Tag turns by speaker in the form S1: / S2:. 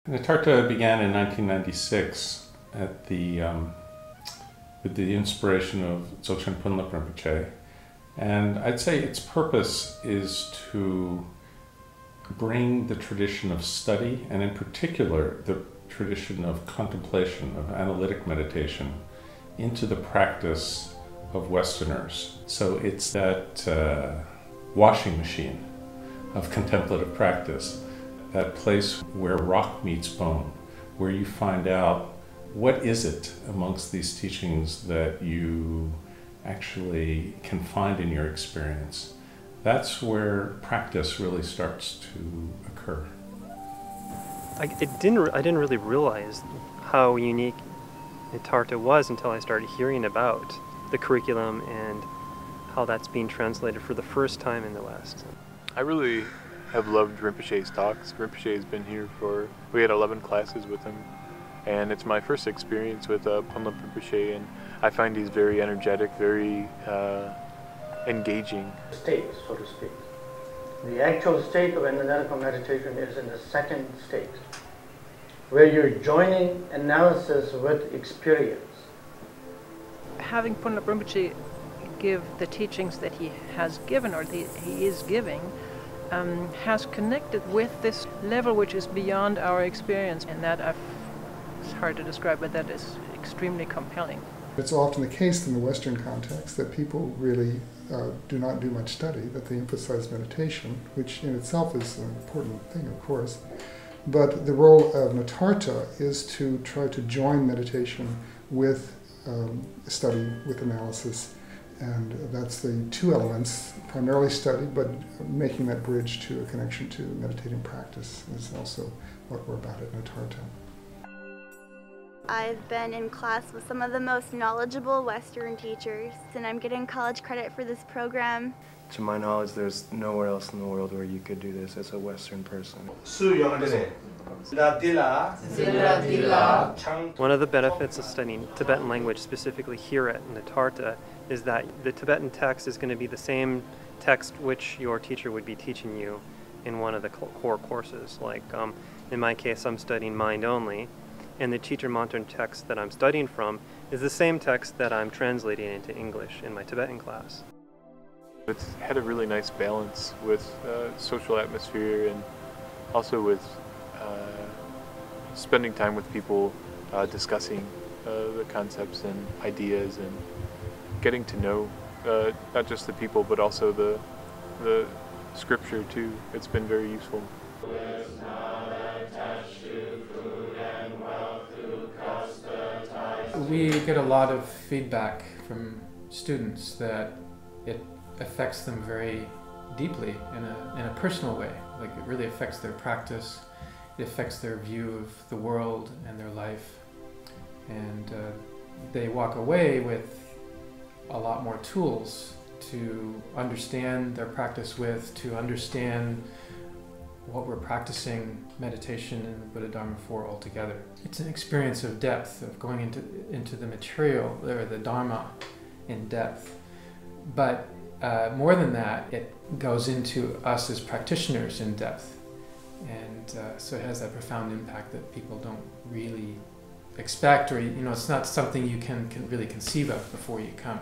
S1: Nitartha began in 1996 with the inspiration of Dzogchen Punlap Rinpoche. And I'd say its purpose is to bring the tradition of study, and in particular the tradition of contemplation, of analytic meditation, into the practice of Westerners. So it's that washing machine of contemplative practice, that place where rock meets bone, where you find out what is it amongst these teachings that you actually can find in your experience. That's where practice really starts to occur.
S2: I didn't really realize how unique Nitartha was until I started hearing about the curriculum and how that's being translated for the first time in the West.
S3: I really have loved Rinpoche's talks. Rinpoche has been here we had 11 classes with him, and it's my first experience with Punlap Rinpoche, and I find he's very energetic, very engaging.
S4: State, so to speak. The actual state of analytical meditation is in the second state, where you're joining analysis with experience.
S5: Having Punlap Rinpoche give the teachings that he has given, or he is giving, has connected with this level which is beyond our experience, and that it's hard to describe, but that is extremely compelling.
S6: It's often the case in the Western context that people really do not do much study, that they emphasize meditation, which in itself is an important thing, of course. But the role of Nitartha is to try to join meditation with study, with analysis, and that's the two elements, primarily study, but making that bridge to a connection to meditating practice is also what we're about at Nitartha.
S7: I've been in class with some of the most knowledgeable Western teachers, and I'm getting college credit for this program.
S8: To my knowledge, there's nowhere else in the world where you could do this as a Western person.
S2: One of the benefits of studying Tibetan language, specifically here at Nitartha, is that the Tibetan text is going to be the same text which your teacher would be teaching you in one of the core courses. Like in my case, I'm studying Mind Only, and the teacher mantra text that I'm studying from is the same text that I'm translating into English in my Tibetan class.
S3: It's had a really nice balance with social atmosphere, and also with spending time with people, discussing the concepts and ideas, and getting to know not just the people but also the scripture too. It's been very useful.
S9: We get a lot of feedback from students that it affects them very deeply in a personal way. Like, it really affects their practice, it affects their view of the world and their life, and they walk away with a lot more tools to understand their practice with, to understand what we're practicing meditation and Buddha Dharma for altogether. It's an experience of depth, of going into the material, or the Dharma in depth. But more than that, it goes into us as practitioners in depth. And so it has that profound impact that people don't really expect, or it's not something you can really conceive of before you come.